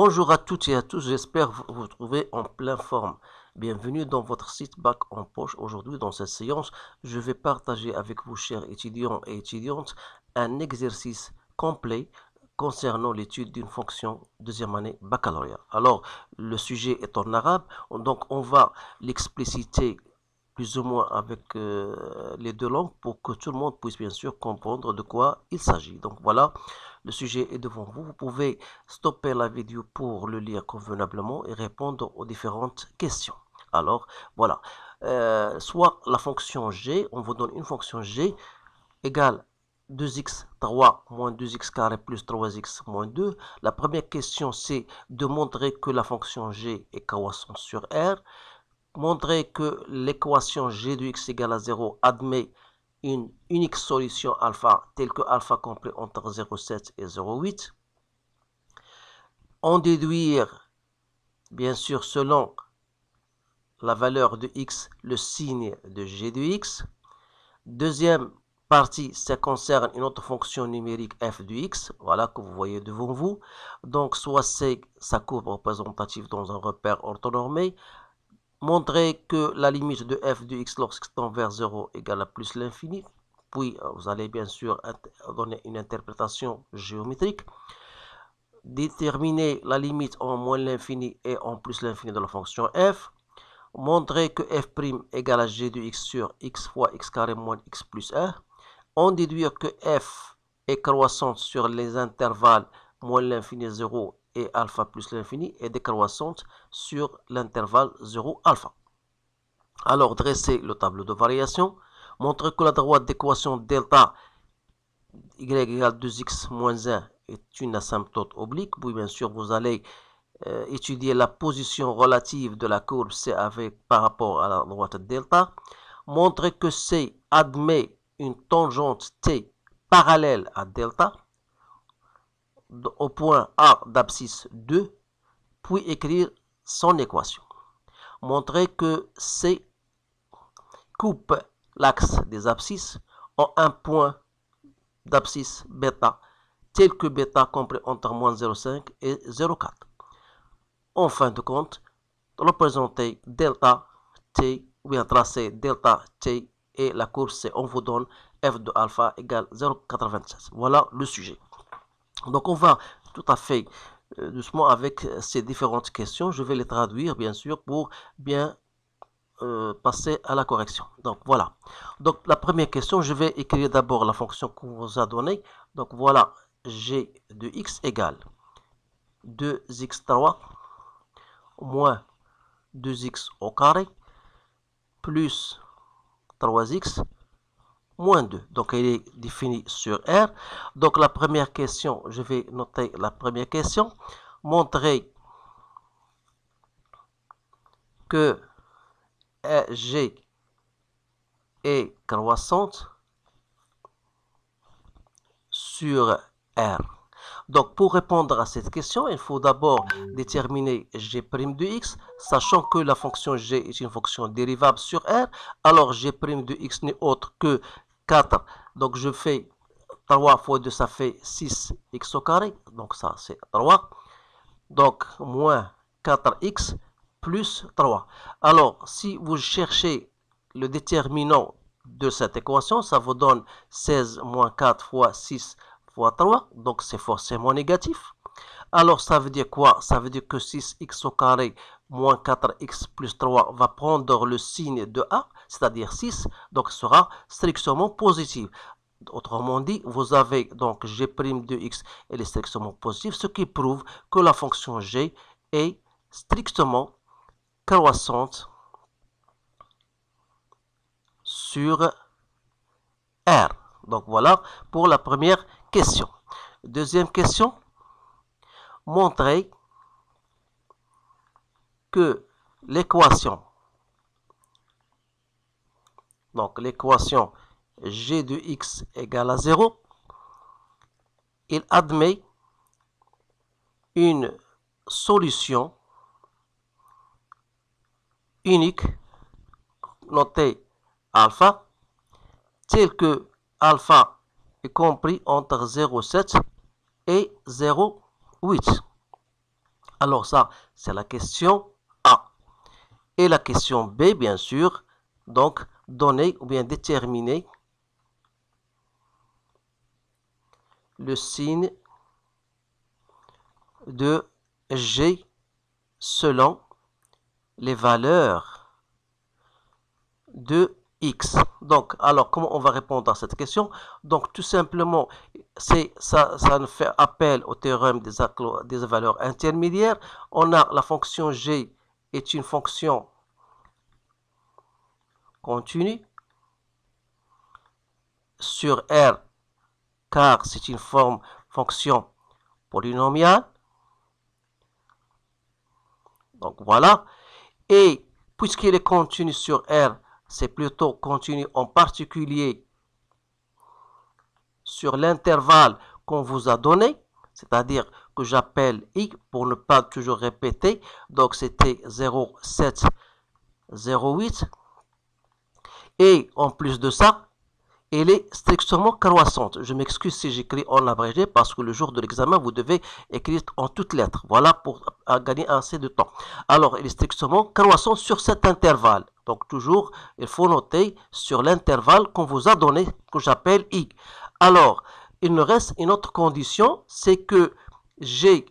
Bonjour à toutes et à tous, j'espère vous trouver en pleine forme. Bienvenue dans votre site Bac en poche. Aujourd'hui, dans cette séance, je vais partager avec vous, chers étudiants et étudiantes, un exercice complet concernant l'étude d'une fonction deuxième année baccalauréat. Alors, le sujet est en arabe, donc on va l'expliciter plus ou moins avec les deux langues pour que tout le monde puisse bien sûr comprendre de quoi il s'agit. Donc voilà, le sujet est devant vous. Vous pouvez stopper la vidéo pour le lire convenablement et répondre aux différentes questions. Alors voilà, soit la fonction g, on vous donne une fonction g égale 2x3 moins 2x carré plus 3x moins 2. La première question, c'est de montrer que la fonction g est croissante sur R. Montrer que l'équation g de x égale à 0 admet une unique solution alpha telle que alpha compris entre 0,7 et 0,8. En déduire, bien sûr, selon la valeur de x, le signe de g de x. Deuxième partie, ça concerne une autre fonction numérique f de x, voilà, que vous voyez devant vous. Donc, soit c'est sa courbe représentative dans un repère orthonormé. Montrer que la limite de f de x lorsqu'il tend vers 0 égale à plus l'infini. Puis, vous allez bien sûr donner une interprétation géométrique. Déterminer la limite en moins l'infini et en plus l'infini de la fonction f. Montrer que f' égale à g de x sur x fois x carré moins x plus 1. En déduire que f est croissante sur les intervalles moins l'infini 0 et alpha plus l'infini est décroissante sur l'intervalle 0 alpha. Alors, dresser le tableau de variation. Montrer que la droite d'équation delta y égale 2x moins 1 est une asymptote oblique. Oui, bien sûr, vous allez étudier la position relative de la courbe C par rapport à la droite delta. Montrer que C admet une tangente T parallèle à delta au point A d'abscisse 2, puis écrire son équation. Montrer que C coupe l'axe des abscisses en un point d'abscisse bêta, tel que bêta compris entre moins 0,5 et 0,4. En fin de compte, représenter delta t, ou bien tracer delta t et la courbe C, on vous donne f de alpha égale 0,96. Voilà le sujet. Donc on va tout à fait doucement avec ces différentes questions. Je vais les traduire bien sûr pour bien passer à la correction. Donc voilà. Donc la première question, je vais écrire d'abord la fonction qu'on vous a donnée. Donc voilà, g de x égale 2x3 moins 2x au carré plus 3x moins 2. Donc elle est définie sur R. Donc la première question, je vais noter la première question. Montrer que G est croissante sur R. Donc, pour répondre à cette question, il faut d'abord déterminer g' de x, sachant que la fonction g est une fonction dérivable sur R. Alors, g' de x n'est autre que 4. Donc, je fais 3 fois 2, ça fait 6x au carré. Donc, ça, c'est 3. Donc, moins 4x plus 3. Alors, si vous cherchez le déterminant de cette équation, ça vous donne 16 moins 4 fois 6 fois 3. Donc, c'est forcément négatif. Alors, ça veut dire quoi? Ça veut dire que 6x au carré moins 4x plus 3 va prendre le signe de A, c'est-à-dire 6. Donc, sera strictement positif. Autrement dit, vous avez donc g' de x, elle est strictement positive, ce qui prouve que la fonction g est strictement croissante sur R. Donc voilà pour la première question. Deuxième question, montrer que l'équation, donc l'équation g de x égale à 0, il admet une solution unique notée alpha, tel que alpha est compris entre 0,7 et 0,8. Alors ça, c'est la question A. Et la question B, bien sûr, donc donner ou bien déterminer le signe de G selon les valeurs de X. Donc, alors, comment on va répondre à cette question? Donc, tout simplement, ça nous fait appel au théorème des valeurs intermédiaires. On a la fonction G est une fonction continue sur R, car c'est une fonction polynomiale. Donc, voilà. Et puisqu'il est continu sur R, c'est plutôt continu en particulier sur l'intervalle qu'on vous a donné, c'est-à-dire que j'appelle I pour ne pas toujours répéter. Donc, c'était 0,7, 0,8. Et en plus de ça, elle est strictement croissante. Je m'excuse si j'écris en abrégé parce que le jour de l'examen, vous devez écrire en toutes lettres. Voilà pour gagner assez de temps. Alors, elle est strictement croissante sur cet intervalle. Donc, toujours, il faut noter sur l'intervalle qu'on vous a donné, que j'appelle I. Alors, il nous reste une autre condition, c'est que G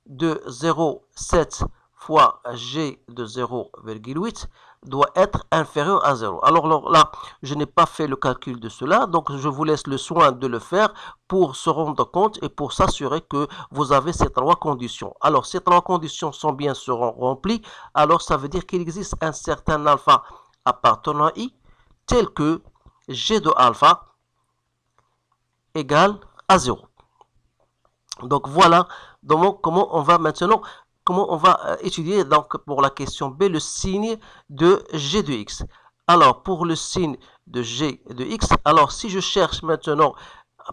de 0,7 fois G de 0,8 doit être inférieur à 0. Alors là, je n'ai pas fait le calcul de cela, donc je vous laisse le soin de le faire pour se rendre compte et pour s'assurer que vous avez ces trois conditions. Alors, ces trois conditions seront remplies, alors ça veut dire qu'il existe un certain alpha appartenant à I, tel que G de alpha égale à 0. Donc voilà comment on va maintenant étudier donc pour la question B le signe de G de X. Alors pour le signe de G de X, alors si je cherche maintenant,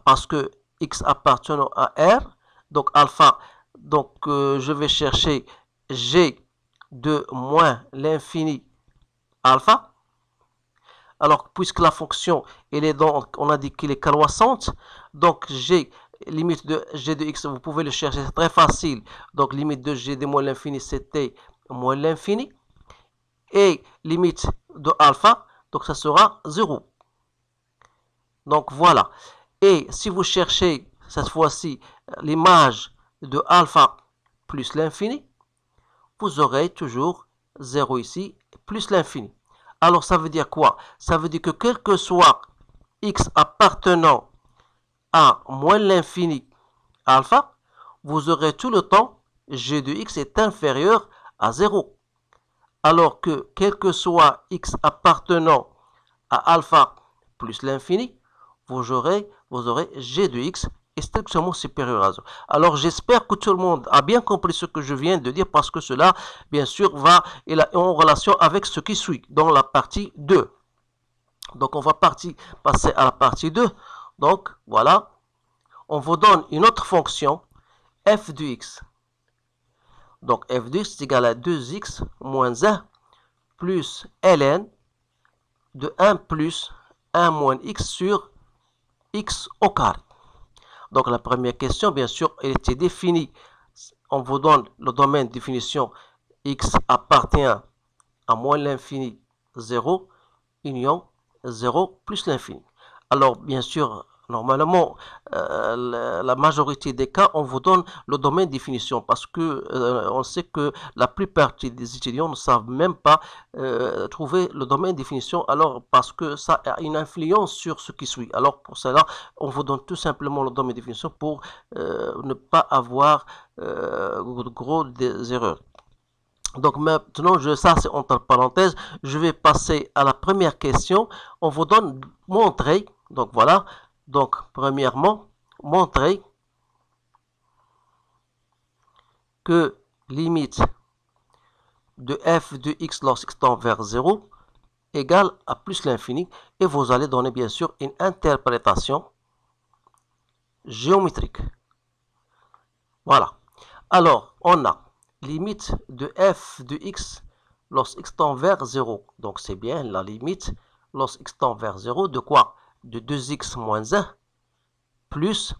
parce que X appartenant à R, donc alpha, donc je vais chercher G de moins l'infini alpha. Alors puisque la fonction elle est donc, on a dit qu'elle est croissante, donc G limite de G de X, vous pouvez le chercher, c'est très facile. Donc, limite de G de moins l'infini, c'était moins l'infini. Et limite de alpha, donc ça sera 0. Donc, voilà. Et si vous cherchez, cette fois-ci, l'image de alpha plus l'infini, vous aurez toujours 0 ici, plus l'infini. Alors, ça veut dire quoi? Ça veut dire que quel que soit X appartenant à moins l'infini alpha, vous aurez tout le temps G de X est inférieur à 0. Alors que quel que soit X appartenant à alpha plus l'infini, vous aurez G de X est strictement supérieur à 0. Alors j'espère que tout le monde a bien compris ce que je viens de dire parce que cela, bien sûr, va en relation avec ce qui suit dans la partie 2. Donc on va passer à la partie 2. Donc, voilà, on vous donne une autre fonction, f de x. Donc, f de x est égal à 2x moins 1 plus ln de 1 plus 1 moins x sur x au carré. Donc, la première question, bien sûr, elle était définie. On vous donne le domaine de définition x appartient à moins l'infini 0, union 0 plus l'infini. Alors, bien sûr, normalement, la majorité des cas, on vous donne le domaine de définition parce que on sait que la plupart des étudiants ne savent même pas trouver le domaine de définition, alors parce que ça a une influence sur ce qui suit. Alors, pour cela, on vous donne tout simplement le domaine de définition pour ne pas avoir gros des erreurs. Donc maintenant, ça c'est entre parenthèses, je vais passer à la première question. On vous donne montrer, donc voilà, donc premièrement, montrer que limite de f de x lorsqu'x tend vers 0 égale à plus l'infini et vous allez donner bien sûr une interprétation géométrique. Voilà. Alors, on a limite de f de x lorsqu'x tend vers 0. Donc, c'est bien la limite lorsqu'x tend vers 0 de quoi? De 2x moins 1 plus,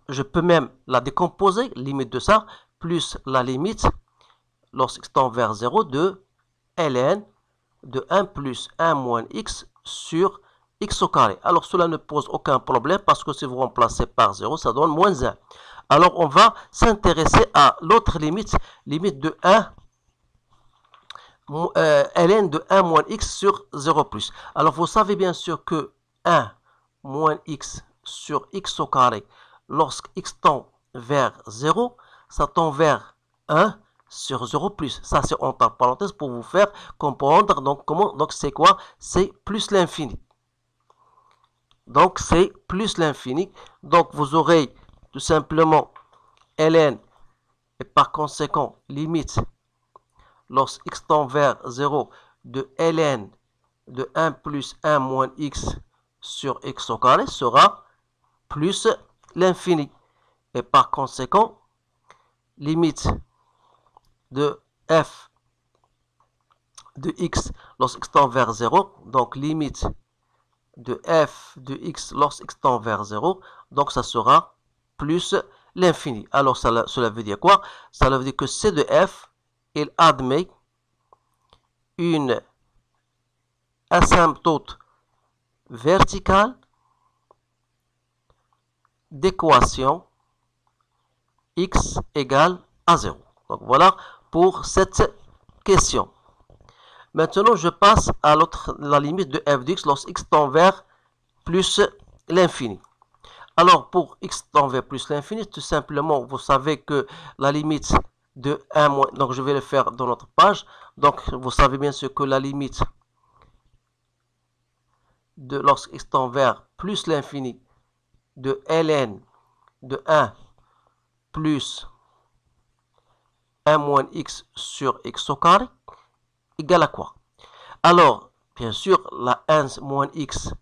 je peux même la décomposer, limite de ça, plus la limite, lorsqu'x tend vers 0, de ln de 1 plus 1 moins x sur x au carré. Alors, cela ne pose aucun problème parce que si vous remplacez par 0, ça donne moins 1. Alors, on va s'intéresser à l'autre limite, limite de 1, ln de 1 moins x sur 0 plus. Alors, vous savez bien sûr que 1 moins x sur x au carré, lorsque x tend vers 0, ça tend vers 1 sur 0 plus. Ça, c'est entre parenthèses pour vous faire comprendre. Donc, comment? Donc, c'est quoi? C'est plus l'infini. Donc, c'est plus l'infini. Donc, vous aurez tout simplement ln et par conséquent, limite, lorsque x tend vers 0, de ln de 1 plus 1 moins x sur x au carré sera plus l'infini. Et par conséquent, limite de f de x lorsque x tend vers 0, donc limite de f de x lorsque x tend vers 0, donc ça sera plus l'infini. Alors cela veut dire quoi? Cela veut dire que c de f, il admet une asymptote verticale d'équation x égale à 0. Donc voilà pour cette question. Maintenant, je passe à la limite de f de x lorsque x tend vers plus l'infini. Alors, pour x tend vers plus l'infini, tout simplement, vous savez que la limite de 1 moins, donc je vais le faire dans notre page. Donc, vous savez bien sûr que la limite de lorsque x tend vers plus l'infini de ln de 1 plus 1 moins x sur x au carré égale à quoi? Alors, bien sûr, la 1 moins x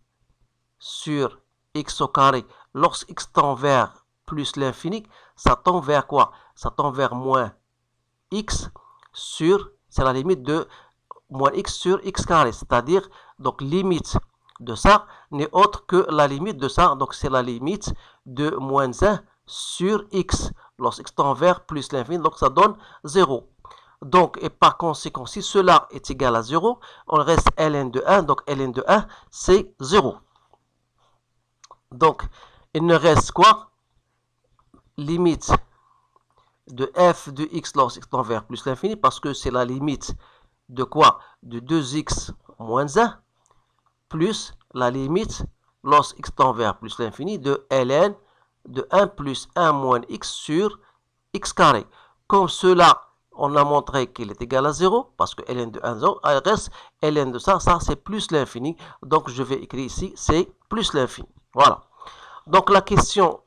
sur x au carré, lorsque x tend vers plus l'infini, ça tend vers quoi? Ça tend vers moins x sur, c'est la limite de moins x sur x carré, c'est-à-dire, donc limite de ça n'est autre que la limite de ça, donc c'est la limite de moins 1 sur x, lorsque x tend vers plus l'infini, donc ça donne 0. Donc, et par conséquent, si cela est égal à 0, on reste ln de 1, donc ln de 1, c'est 0. Donc, il ne reste quoi? Limite de f de x lorsque x tend vers plus l'infini, parce que c'est la limite de quoi? De 2x moins 1, plus la limite lorsque x tend vers plus l'infini de ln de 1 plus 1 moins x sur x carré. Comme cela, on a montré qu'il est égal à 0, parce que ln de 1, 0, il reste ln de ça c'est plus l'infini. Donc, je vais écrire ici, c'est plus l'infini. Voilà. Donc, la question,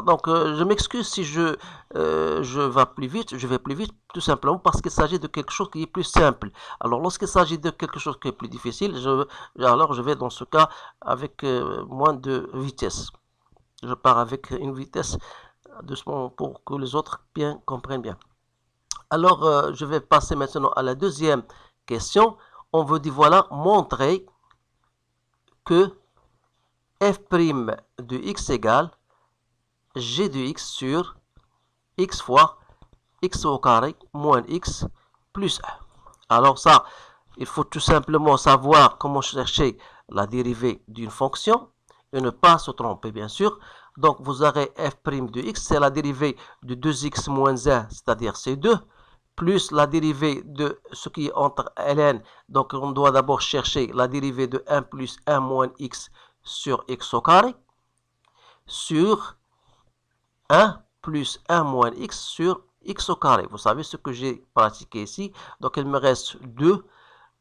donc je m'excuse si je vais plus vite, tout simplement parce qu'il s'agit de quelque chose qui est plus simple. Alors, lorsqu'il s'agit de quelque chose qui est plus difficile, alors je vais dans ce cas avec moins de vitesse. Je pars avec une vitesse doucement pour que les autres comprennent bien. Alors, je vais passer maintenant à la deuxième question. On veut dire, voilà, montrer que f' de x égale g de x sur x fois x au carré moins x plus 1. Alors ça, il faut tout simplement savoir comment chercher la dérivée d'une fonction et ne pas se tromper, bien sûr. Donc, vous aurez f' de x, c'est la dérivée de 2x moins 1, c'est-à-dire c2, plus la dérivée de ce qui est entre ln. Donc, on doit d'abord chercher la dérivée de 1 plus 1 moins x sur x au carré, sur 1 plus 1 moins x sur x au carré. Vous savez ce que j'ai pratiqué ici. Donc, il me reste 2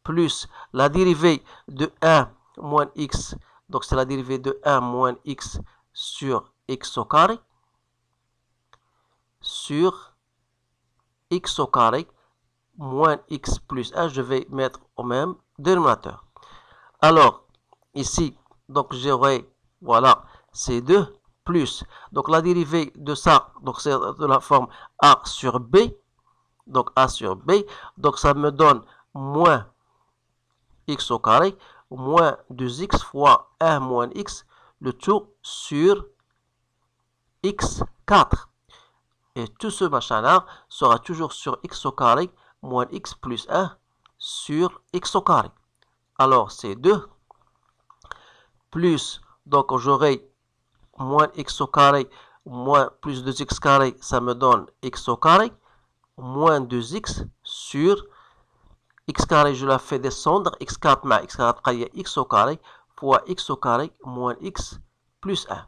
plus la dérivée de 1 moins x. Donc, c'est la dérivée de 1 moins x sur x au carré, sur x au carré moins x plus 1, je vais mettre au même dénominateur. Alors, ici, donc j'aurai, voilà, C2 plus, donc la dérivée de ça, donc c'est de la forme A sur B, donc A sur B, donc ça me donne moins x au carré, moins 2x fois 1 moins x, le tout sur x4. Et tout ce machin-là sera toujours sur x au carré moins x plus 1 sur x au carré. Alors, c'est 2 plus, donc j'aurai moins x au carré moins plus 2x carré, ça me donne x au carré, moins 2x sur x carré, je la fais descendre, x4 مع x4 قال x au carré fois x au carré moins x plus 1.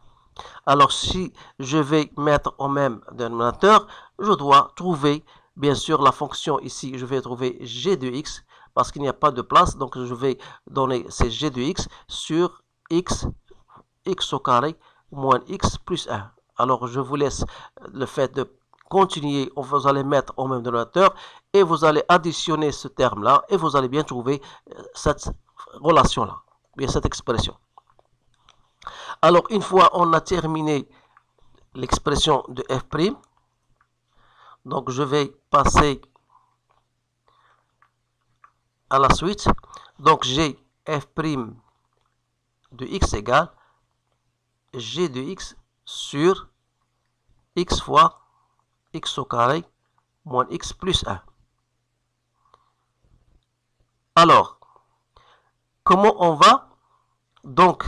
Alors, si je vais mettre au même dénominateur, je dois trouver, bien sûr, la fonction ici, je vais trouver g de x, parce qu'il n'y a pas de place, donc je vais donner ces g de x sur x au carré moins x plus 1. Alors, je vous laisse le fait de continuer, vous allez mettre au même dénominateur, et vous allez additionner ce terme-là, et vous allez bien trouver cette relation-là, bien cette expression. Alors, une fois on a terminé l'expression de f', donc je vais passer à la suite. Donc, j'ai f' de x égale g de x sur x fois x au carré moins x plus 1. Alors, comment on va? Donc,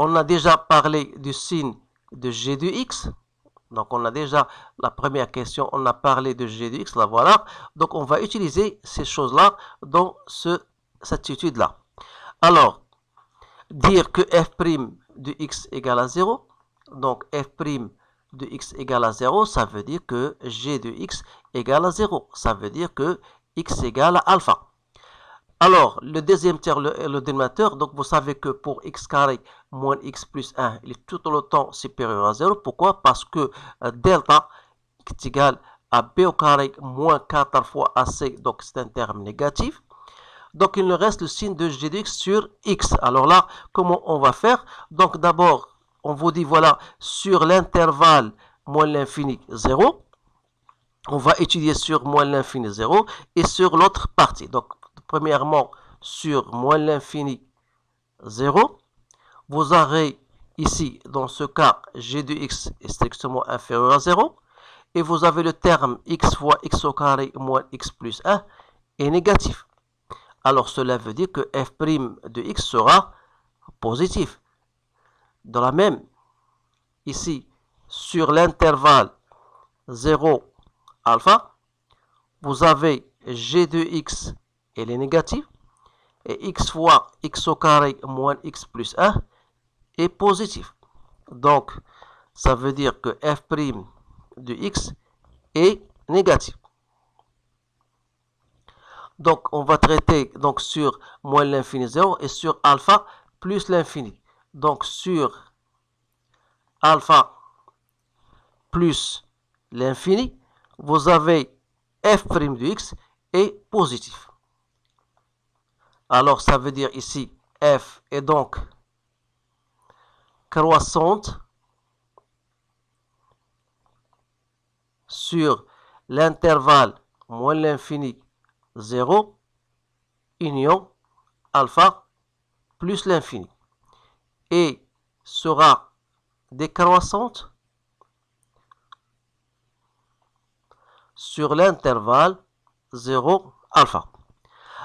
on a déjà parlé du signe de g de x. Donc, on a déjà la première question, on a parlé de g de x, la voilà. Donc, on va utiliser ces choses-là dans cette étude-là. Alors, dire que f' de x égale à 0. Donc, f' de x égale à 0, ça veut dire que g de x égale à 0. Ça veut dire que x égale à alpha. Alors, le deuxième terme, le dénominateur, donc vous savez que pour x carré moins x plus 1, il est tout le temps supérieur à 0. Pourquoi? Parce que delta est égal à b au carré moins 4 fois ac, donc c'est un terme négatif. Donc, il nous reste le signe de g de x sur x. Alors là, comment on va faire? Donc, d'abord, on vous dit, voilà, sur l'intervalle moins l'infini 0, on va étudier sur moins l'infini 0 et sur l'autre partie. Donc, premièrement, sur moins l'infini 0, vous aurez ici, dans ce cas, g de x est strictement inférieur à 0. Et vous avez le terme x fois x au carré moins x plus 1 est négatif. Alors, cela veut dire que f' de x sera positif. De la même, ici, sur l'intervalle 0 alpha, vous avez g de x, elle est négative, et x fois x au carré moins x plus 1 est positif. Donc, ça veut dire que f' de x est négatif. Donc, on va traiter donc, sur moins l'infini 0 et sur alpha plus l'infini. Donc, sur alpha plus l'infini, vous avez f' de x est positif. Alors, ça veut dire ici, f est donc croissante sur l'intervalle moins l'infini 0, union alpha plus l'infini. Et sera décroissante sur l'intervalle 0 alpha.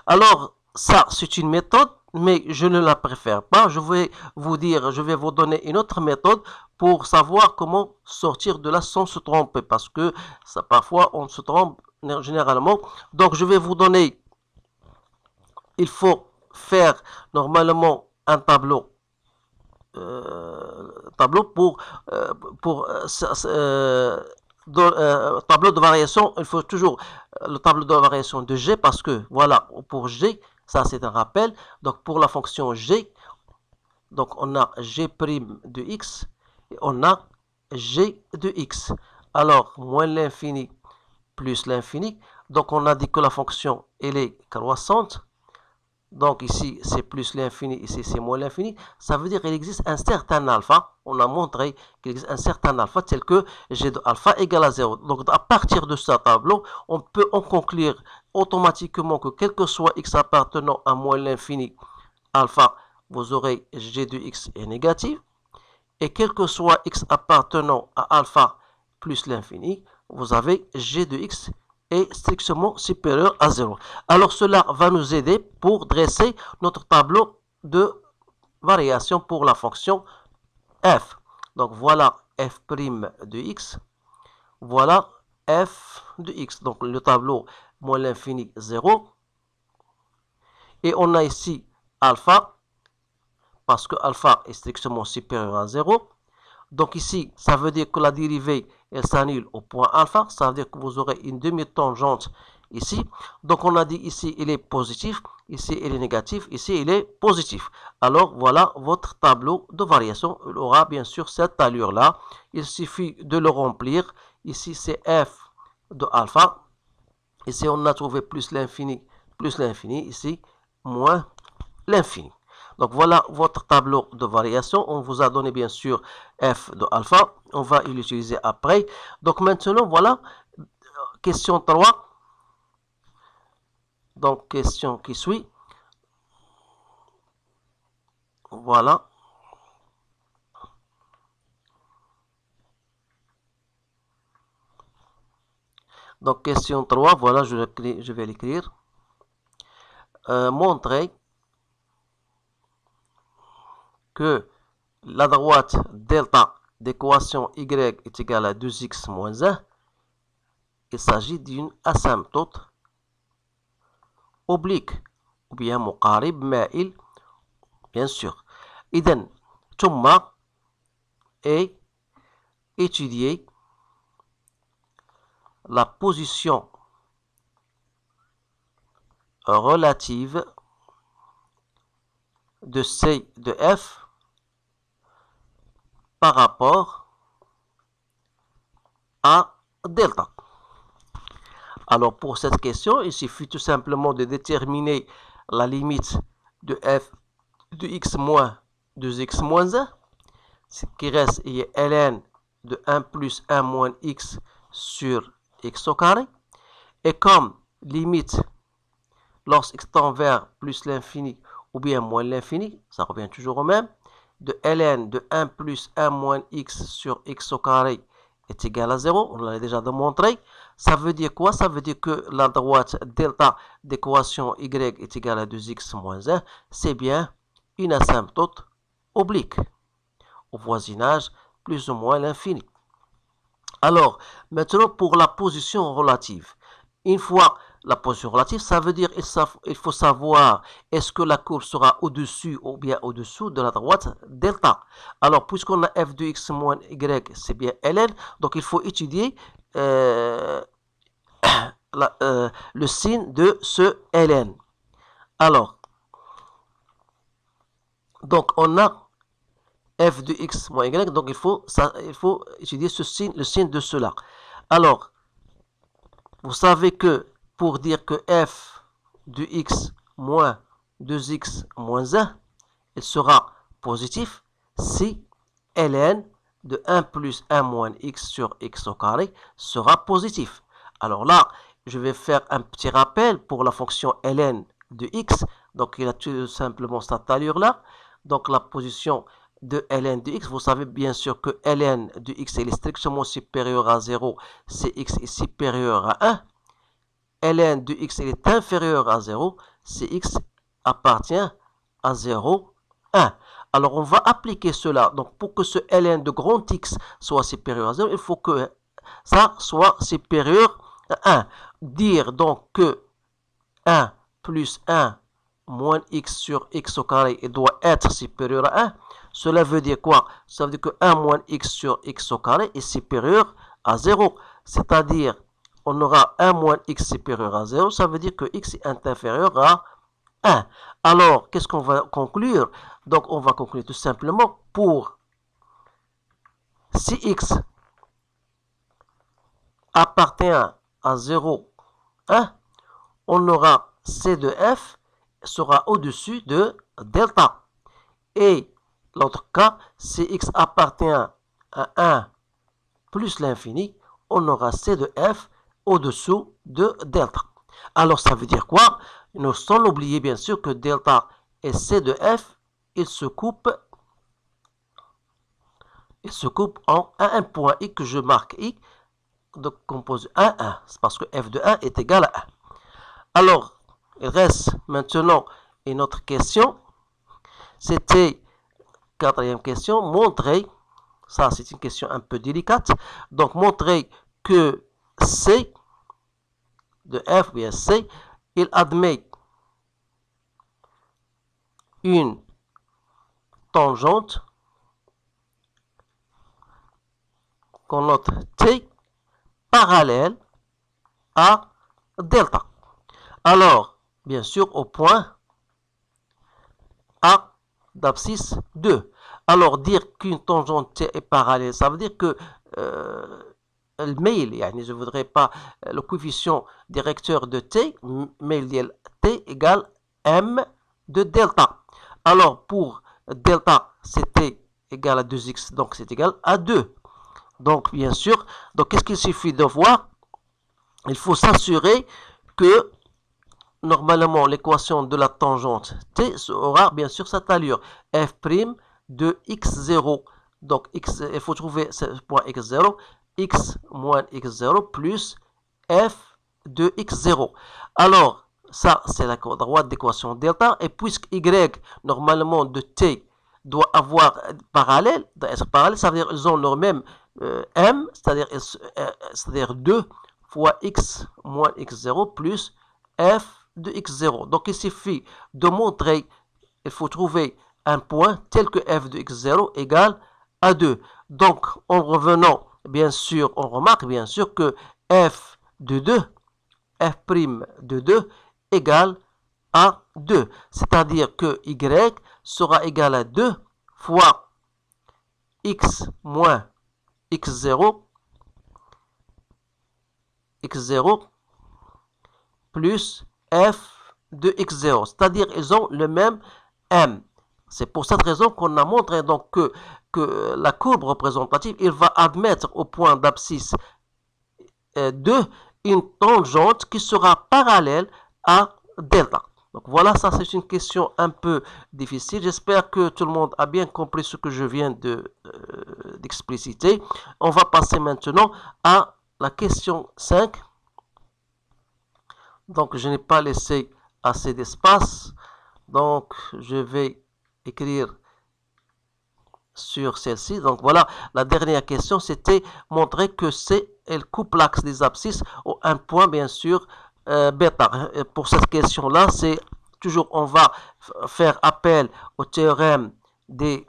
Alors, ça, c'est une méthode, mais je ne la préfère pas. Je vais vous donner une autre méthode pour savoir comment sortir de là sans se tromper, parce que ça, parfois, on se trompe généralement. Donc, je vais vous donner, il faut faire normalement un tableau pour tableau de variation. Il faut toujours le tableau de variation de g, parce que voilà, pour g, ça c'est un rappel. Donc pour la fonction g, donc on a g' de x et on a g de x. Alors moins l'infini plus l'infini, donc on a dit que la fonction elle est croissante. Donc ici, c'est plus l'infini, ici, c'est moins l'infini. Ça veut dire qu'il existe un certain alpha. On a montré qu'il existe un certain alpha tel que g de alpha égale à 0. Donc, à partir de ce tableau, on peut en conclure automatiquement que quel que soit x appartenant à moins l'infini alpha, vous aurez g de x est négatif. Et quel que soit x appartenant à alpha plus l'infini, vous avez g de x est strictement supérieur à 0. Alors cela va nous aider pour dresser notre tableau de variation pour la fonction f. Donc voilà f' de x, voilà f de x. Donc le tableau moins l'infini 0. Et on a ici alpha, parce que alpha est strictement supérieur à 0. Donc ici, ça veut dire que la dérivée, elle s'annule au point alpha. Ça veut dire que vous aurez une demi-tangente ici. Donc on a dit ici, il est positif. Ici, il est négatif. Ici, il est positif. Alors voilà votre tableau de variation. Il aura bien sûr cette allure-là. Il suffit de le remplir. Ici, c'est f de alpha. Ici, on a trouvé plus l'infini. Ici, moins l'infini. Donc voilà votre tableau de variation. On vous a donné bien sûr f de alpha. On va l'utiliser après. Donc maintenant, voilà. Question 3. Donc question qui suit. Voilà. Donc question 3. Voilà, je vais l'écrire. Montrer que la droite delta d'équation y est égale à 2x moins 1. Il s'agit d'une asymptote oblique ou bien muqarib ma'il, bien sûr. Idem, thumma et étudier la position relative de C de F par rapport à delta. Alors pour cette question, il suffit tout simplement de déterminer la limite de f de x moins 2x moins 1. Ce qui reste est ln de 1 plus 1 moins x sur x au carré. Et comme limite lorsque tend vers plus l'infini ou bien moins l'infini, ça revient toujours au même, de ln de 1 plus 1 moins x sur x au carré est égal à 0, on l'a déjà démontré. Ça veut dire quoi? Ça veut dire que la droite delta d'équation y est égale à 2x moins 1, c'est bien une asymptote oblique au voisinage plus ou moins l'infini. Alors, maintenant pour la position relative. Une fois la position relative, ça veut dire il faut savoir est-ce que la courbe sera au-dessus ou bien au-dessous de la droite delta. Alors, puisqu'on a f de x moins y, c'est bien ln, donc il faut étudier le signe de ce ln. Alors, donc on a f de x moins y, donc il faut étudier le signe de cela. Alors, vous savez que pour dire que f de x moins 2x moins 1, il sera positif si ln de 1 plus 1 moins x sur x au carré sera positif. Alors là, je vais faire un petit rappel pour la fonction ln de x. Donc il a tout simplement cette allure-là. Donc la position de ln de x, vous savez bien sûr que ln de x est strictement supérieur à 0 si x est supérieur à 1. ln de x est inférieur à 0 si x appartient à 0, 1. Alors on va appliquer cela. Donc pour que ce ln de grand x soit supérieur à 0, il faut que ça soit supérieur à 1. Dire donc que 1 plus 1 moins x sur x au carré doit être supérieur à 1. Cela veut dire quoi? Ça veut dire que 1 moins x sur x au carré est supérieur à 0. C'est-à-dire, on aura 1 moins x supérieur à 0. Ça veut dire que x est inférieur à 1. Alors, qu'est-ce qu'on va conclure? Donc, on va conclure tout simplement pour si x appartient à 0, 1, on aura c de f sera au-dessus de delta. Et l'autre cas, si x appartient à 1 plus l'infini, on aura c de f au-dessous de delta. Alors ça veut dire quoi? Nous sans oublier bien sûr que delta et c de f, ils se coupent en un point i que je marque i. de composer 1, 1. C'est parce que f de 1 est égal à 1. Alors, il reste maintenant une autre question. C'était, quatrième question, montrer, ça c'est une question un peu délicate, donc montrer que C de f, bien C, il admet une tangente qu'on note T parallèle à delta. Alors, bien sûr, au point A d'abscisse 2. Alors, dire qu'une tangente T est parallèle, ça veut dire que الميل يعني je ne voudrais pas le coefficient directeur de T, ميل ديال T égale M de delta. Alors, pour delta, c'était égal à 2x, donc c'est égal à 2. Donc, bien sûr, donc qu'est-ce qu'il suffit de voir? Il faut s'assurer que, normalement, l'équation de la tangente T aura, bien sûr, cette allure. F' de x0. Donc, il faut trouver ce point x0. X moins x0 plus f de x0. Alors, ça, c'est la droite d'équation delta. Et puisque y, normalement, de t doit avoir parallèle, doit être parallèle, ça veut dire qu'ils ont leur même m, c'est-à-dire 2 fois x moins x0 plus f de x0. Donc, il suffit de montrer, il faut trouver un point tel que f de x0 égale à 2. Donc, en revenant, bien sûr, on remarque bien sûr que f de 2, f' de 2 égale à 2. C'est-à-dire que y sera égal à 2 fois x moins x0 plus f de x0. C'est-à-dire ils ont le même m. C'est pour cette raison qu'on a montré donc que la courbe représentative, il va admettre au point d'abscisse 2 une tangente qui sera parallèle à delta. Donc voilà, ça c'est une question un peu difficile. J'espère que tout le monde a bien compris ce que je viens d'expliciter. On va passer maintenant à la question 5. Donc je n'ai pas laissé assez d'espace. Donc je vais écrire sur celle-ci. Donc voilà, la dernière question, c'était montrer que C, elle coupe l'axe des abscisses au un point, bien sûr, bêta. Et pour cette question-là, c'est toujours, on va faire appel au théorème des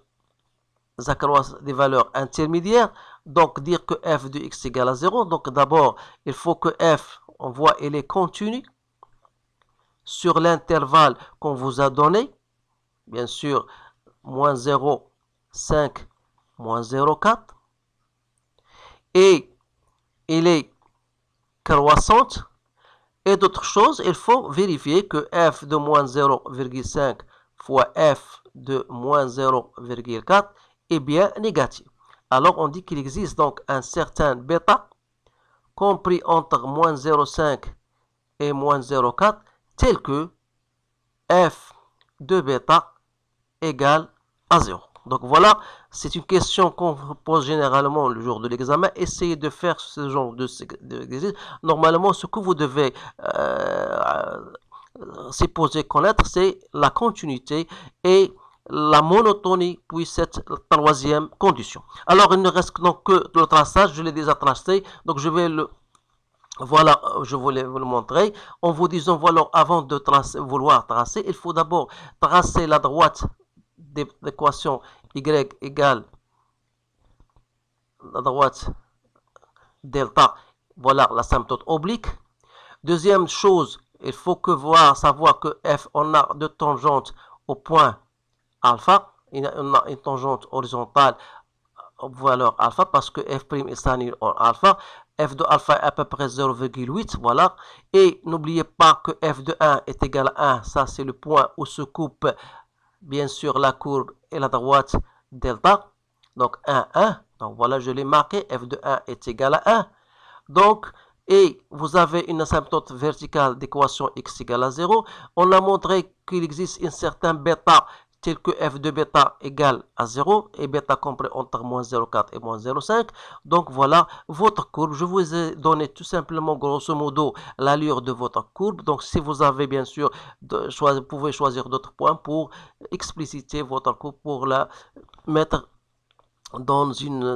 valeurs intermédiaires. Donc dire que f de x égale à 0. Donc d'abord, il faut que f, on voit, elle est continue sur l'intervalle qu'on vous a donné. Bien sûr, moins 0, 5, moins 0,4. Et il est croissante. Et d'autres choses, il faut vérifier que f de moins 0,5 fois f de moins 0,4 est bien négatif. Alors on dit qu'il existe donc un certain bêta compris entre moins 0,5 et moins 0,4 tel que f de bêta égale à 0. Donc voilà, c'est une question qu'on pose généralement le jour de l'examen. Essayez de faire ce genre d'exercice. Normalement, ce que vous devez supposer connaître, c'est la continuité et la monotonie, puis cette troisième condition. Alors, il ne reste donc que le traçage. Je l'ai déjà tracé, donc je vais le... Voilà, je voulais vous le montrer. En vous disant, voilà, avant de vouloir tracer, il faut d'abord tracer la droite d'équation y égale la droite delta, voilà l'asymptote oblique. Deuxième chose, il faut savoir que f, on a deux tangentes au point alpha, on a une tangente horizontale valeur alpha parce que f' est s'annule en alpha. F de alpha est à peu près 0,8, voilà. Et n'oubliez pas que f de 1 est égal à 1, ça c'est le point où se coupe bien sûr la courbe et la droite delta. Donc 1, 1. Donc voilà, je l'ai marqué. F de 1 est égal à 1. Donc, et vous avez une asymptote verticale d'équation x égale à 0. On a montré qu'il existe un certain bêta tel que f de bêta égale à 0 et bêta compris entre moins 0,4 et moins 0,5. Donc voilà votre courbe. Je vous ai donné tout simplement grosso modo l'allure de votre courbe. Donc si vous avez bien sûr, vous pouvez choisir d'autres points pour expliciter votre courbe, pour la mettre dans une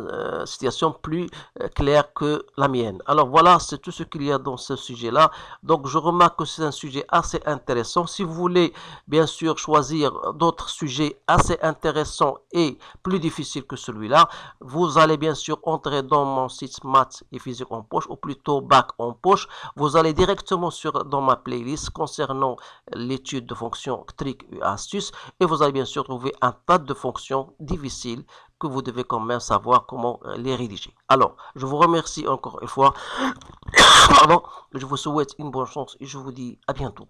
situation plus claire que la mienne. Alors voilà, c'est tout ce qu'il y a dans ce sujet-là. Donc je remarque que c'est un sujet assez intéressant. Si vous voulez bien sûr choisir d'autres sujets assez intéressants et plus difficiles que celui-là, vous allez bien sûr entrer dans mon site Maths et Physique en poche, ou plutôt Bac en poche. Vous allez directement dans ma playlist concernant l'étude de fonctions, trics et astuces, et vous allez bien sûr trouver un tas de fonctions difficiles que vous devez quand même savoir comment les rédiger. Alors, je vous remercie encore une fois. Pardon, je vous souhaite une bonne chance et je vous dis à bientôt.